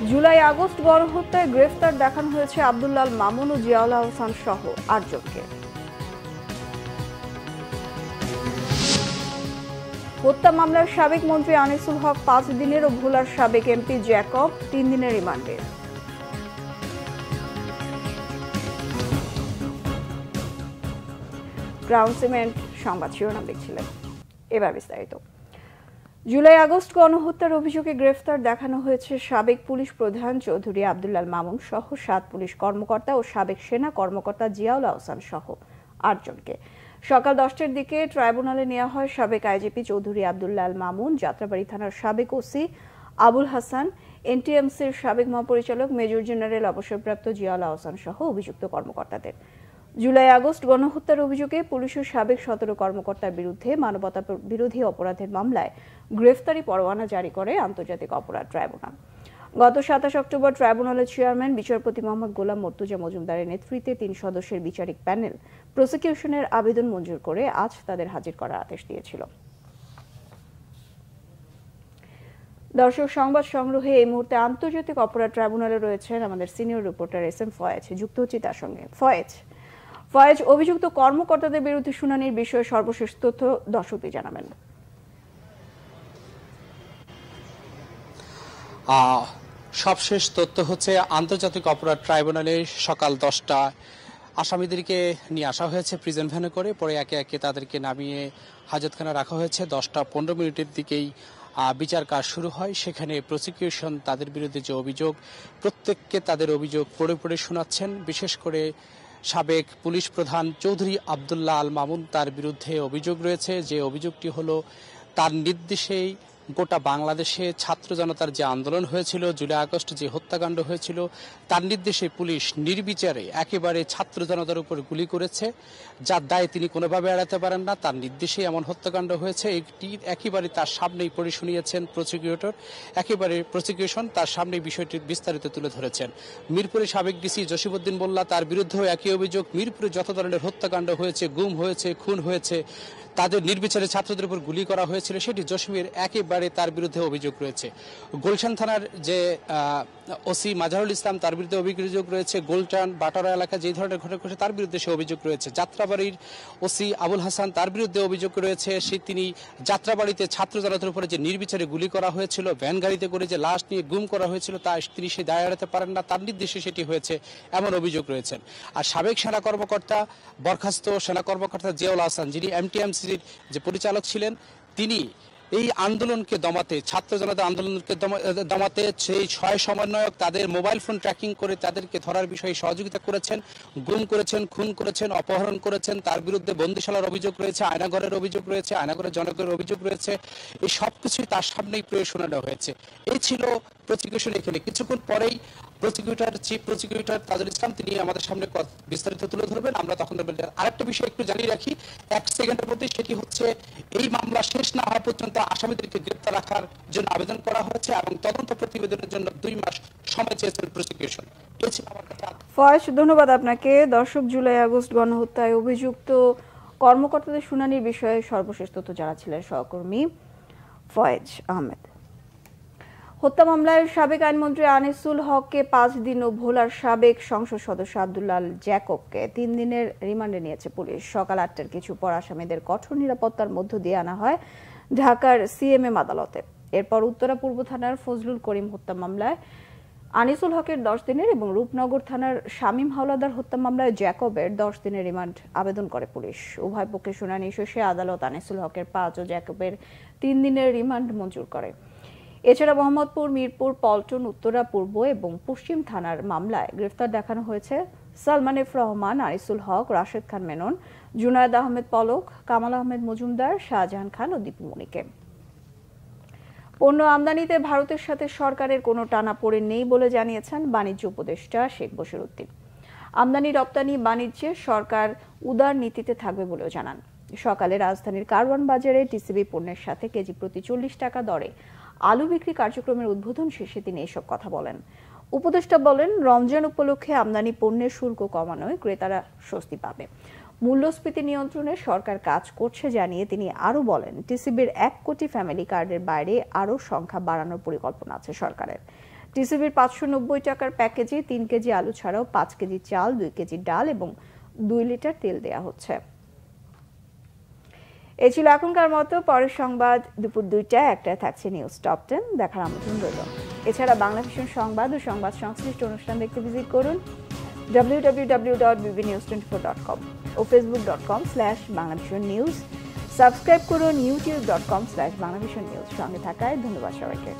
July August গণহত্যায় গ্রেফতার দেখানো হয়েছে আব্দুল্লাহ মামুন ও জিয়াউল আহসান সহ ৮ জনকে। হত্যা মামলার সাবেক মন্ত্রী আনিসুল হক ৫ দিনের ও ভোলার সাবেক এমপি জ্যাকব ৩ দিনের রিমান্ডে। ক্রাউন সিমেন্ট সংবাদ শিরোনাম দেখছিলেন, এবার বিস্তারিত। জুলাই আগস্ট গণহত্যার অভিযোগে গ্রেফতার দেখানো হয়েছে সাবেক পুলিশ প্রধান চৌধুরী আব্দুল্লাহ মামুন সহ ৭ পুলিশ কর্মকর্তা ও সাবেক সেনা কর্মকর্তা জিয়াউল আহসান সহ ৮ জনকে। সকাল ১০টার দিকে ট্রাইব্যুনালে নেওয়া হয় সাবেক আইজিপি চৌধুরী আব্দুল্লাহ মামুন, যাত্রাবাড়ি থানার সাবেক ওসি আবুল হাসান, এনটিএমসির সাবেক মহাপরিচালক মেজর জেনারেল অবসরপ্রাপ্ত জিয়াউল আহসান সহ অভিযুক্ত কর্মকর্তাদের। জুলাই আগস্ট গণহত্যার অভিযোগে পুলিশের সাবেক ১৭ কর্মকর্তার বিরুদ্ধে মানবতা বিরোধী অপরাধের মামলায় গ্রেফতারি পরোয়ানা জারি করে আন্তর্জাতিক অপরাধ ট্রাইব্যুনাল। গত ২৭ অক্টোবর ট্রাইব্যুনালের চেয়ারম্যান বিচারপতি মোহাম্মদ গোলাম মর্তুজা মজুমদারের নেতৃত্বে ৩ সদস্যের বিচারিক প্যানেল প্রসিকিউশনের আবেদন মঞ্জুর করে আজ তাদের হাজির করার আদেশ দিয়েছিল। দর্শক, সংবাদ সংগ্রহে এই মুহূর্তে আন্তর্জাতিক অপরাধ ট্রাইব্যুনালে রয়েছেন আমাদের সিনিয়র রিপোর্টার SM ফয়েজ, যুক্ত হচ্ছে তার সঙ্গে। ফয়েজ, অভিযুক্ত কর্মকর্তাদের বিরুদ্ধে শুনানির বিষয়ে সর্বশেষ তথ্য দর্শকদের জানাবেন। সবশেষ তথ্য হচ্ছে আন্তর্জাতিক অপরাধ ট্রাইব্যুনালে সকাল 10টায় আসামিদেরকে নিয়ে আসা হয়েছে প্রিজন ভ্যানে করে, পরে একে একে তাদেরকে নামিয়ে হাজতখানা রাখা হয়েছে। 10:15 দিকেই বিচার কাজ শুরু হয়। সেখানে প্রসিকিউশন তাদের বিরুদ্ধে যে অভিযোগ, প্রত্যেককে তাদের অভিযোগ পড়ে পড়ে শোনাচ্ছেন। বিশেষ করে সাবেক পুলিশ প্রধান চৌধুরী আব্দুল্লাহ আল মামুন, তার বিরুদ্ধে অভিযোগ রয়েছে। যে অভিযোগটি হলো, তার নির্দেশেই গোটা বাংলাদেশে ছাত্র জনতার যে আন্দোলন হয়েছিল, জুলাই আগস্ট যে হত্যাকাণ্ড হয়েছিল, তার নির্দেশে পুলিশ নির্বিচারে একেবারে ছাত্র জনতার উপর গুলি করেছে, যার দায় তিনি কোনোভাবে এড়াতে পারেন না। তার নির্দেশে এমন হত্যাকাণ্ড হয়েছে, এটি একেবারে তার সামনেই পড়ে শুনিয়েছেন প্রসিকিউটর। একেবারে প্রসিকিউশন তার সামনে বিষয়টি বিস্তারিত তুলে ধরেছেন। মিরপুরের সাবেক ডিসি জসিমউদ্দিন মোল্লা, তার বিরুদ্ধেও একই অভিযোগ। মিরপুরে যত ধরনের হত্যাকাণ্ড হয়েছে, গুম হয়েছে, খুন হয়েছে, তাদের নির্বিচারে ছাত্রদের উপর গুলি করা হয়েছিল, সেটি জসিমের একেবারে তার বিরুদ্ধে অভিযোগ রয়েছে। গুলশান থানার যে ওসি মাজারুল ইসলাম, তার বিরুদ্ধে অভিযোগ রয়েছে। গোলটান বাটারা এলাকায় যে ধরনের ঘটনা ঘটেছে তার বিরুদ্ধে সে অভিযোগ রয়েছে। যাত্রাবাড়ির ওসি আবুল হাসান, তার বিরুদ্ধে অভিযোগ রয়েছে। তিনি যাত্রাবাড়িতে ছাত্র জনতার উপরে যে নির্বিচারে গুলি করা হয়েছিল, ভ্যান গাড়িতে করে যে লাশ নিয়ে গুম করা হয়েছিল, তা তিনি সে দায় এড়াতে পারেন না, তার নির্দেশে সেটি হয়েছে, এমন অভিযোগ রয়েছেন। আর সাবেক সেনা কর্মকর্তা, বরখাস্ত সেনা কর্মকর্তা জিয়াউল আহসান, যিনি এমটিএমসির যে পরিচালক ছিলেন, তিনি এই আন্দোলনকে দমাতে, ছাত্র জনতা আন্দোলনকে দমাতে সেই ৬ সমন্বয়ক তাদের মোবাইল ফোন ট্র্যাকিং করে তাদেরকে ধরার বিষয়ে সহযোগিতা করেছেন, গুম করেছেন, খুন করেছেন, অপহরণ করেছেন। তার বিরুদ্ধে বন্দিশালার অভিযোগ রয়েছে, আয়নাঘরের অভিযোগ রয়েছে, আয়নাঘরের জনকের অভিযোগ রয়েছে। এই সব কিছুই তার সামনেই শোনানো হয়েছে। এই ছিল প্রসিকিউশন। এখানে কিছুক্ষণ পরেই চিফ প্রসিকিউটর তাজুল ইসলাম তিনি আমাদের সামনে বিস্তারিত তুলে ধরবেন। আমরা তখন আরেকটা বিষয় একটু জানিয়ে রাখি 1 সেকেন্ডের মধ্যে, সেটি হচ্ছে এই মামলা শেষ না হওয়া পর্যন্ত আসামিদেরকে গ্রেপ্তার রাখার জন্য আবেদন করা হয়েছে এবং তদন্ত প্রতিবেদনের জন্য 2 মাস সময় চেয়েছেন প্রসিকিউশন। ফয়েজ, ধন্যবাদ আপনাকে। দর্শক, জুলাই আগস্ট গণহত্যায় অভিযুক্ত কর্মকর্তাদের শুনানির বিষয়ে সর্বশেষ তথ্য জানাচ্ছিলেন সহকর্মী ফয়েজ আহমেদ। হত্যা মামলায় সাবেক আইনমন্ত্রী আনিসুল হককে 5 দিন ও ভোলার সাবেক সংসদ সদস্য আব্দুল্লাহ জ্যাকবকে 3 দিনের রিমান্ডে নিয়েছে পুলিশ। সকাল 8টার কিছু পর আসামিদের কঠোর নিরাপত্তার মধ্য দিয়ে আনা হয় ঢাকার সিএমএম আদালতে। এরপর উত্তরা পূর্ব থানার ফজলুল করিম হত্যা মামলায় আনিসুল হকের 10 দিনের এবং রূপনগর থানার শামীম হাওলাদার হত্যা মামলায় জ্যাকবের 10 দিনের রিমান্ড আবেদন করে পুলিশ। উভয় পক্ষের শুনানি শেষে আদালত আনিসুল হকের 5 ও জ্যাকবের 3 দিনের রিমান্ড মঞ্জুর করে। এছাড়া মোহাম্মদপুর, মিরপুর, পল্টন, উত্তরা পূর্ব এবং পশ্চিম থানার মামলায় গ্রেফতার দেখানো হয়েছে সালমান এফ রহমান, আনিসুল হক, রাশেদ খান মেনন, জুনায়েদ আহমেদ পলক, কামাল আহমেদ মজুমদার, শাহজাহান খান ও দীপুমণিকে। পণ্য আমদানিতে ভারতের সাথে সরকারের কোনো টানাপোড়েন নেই বলে জানিয়েছেন বাণিজ্য উপদেষ্টা শেখ বশিরউদ্দিন। আমদানি রপ্তানি বাণিজ্যে সরকার উদার নীতিতে থাকবে বলেও জানান। সকালে রাজধানীর কারওয়ান বাজারে টিসিবি পণ্যের সাথে কেজি প্রতি 40 টাকা দরে আলু বিক্রি কার্যক্রমের উদ্বোধন শেষে তিনি এসব কথা বলেন। উপদেষ্টা বলেন, রমজান উপলক্ষে আমদানি পণ্যের শুল্ক কমানোয় ক্রেতারা স্বস্তি পাবে। মূল্যস্ফীতি নিয়ন্ত্রণে সরকার কাজ করছে জানিয়ে তিনি আরও বলেন, টিসিবির 1 কোটি ফ্যামিলি কার্ডের বাইরে আরও সংখ্যা বাড়ানোর পরিকল্পনা আছে সরকারের। টিসিবির 590 টাকার প্যাকেজে 3 কেজি আলু ছাড়াও 5 কেজি চাল, 2 কেজি ডাল এবং 2 লিটার তেল দেয়া হচ্ছে। এই ছিল এখনকার মতো। পরের সংবাদ দুপুর 2টায়, 1টায় থাকছে নিউজ টপ 10 দেখার আমন্ত্রণ রইল। এছাড়া বাংলাভিশন সংবাদ ও সংবাদ সংশ্লিষ্ট অনুষ্ঠান দেখতে ভিজিট করুন www.bbnews24.com ও facebook.com/banglavisionnews। সাবস্ক্রাইব করুন youtube.com/banglavisionnews। সঙ্গে থাকায় ধন্যবাদ সবাইকে।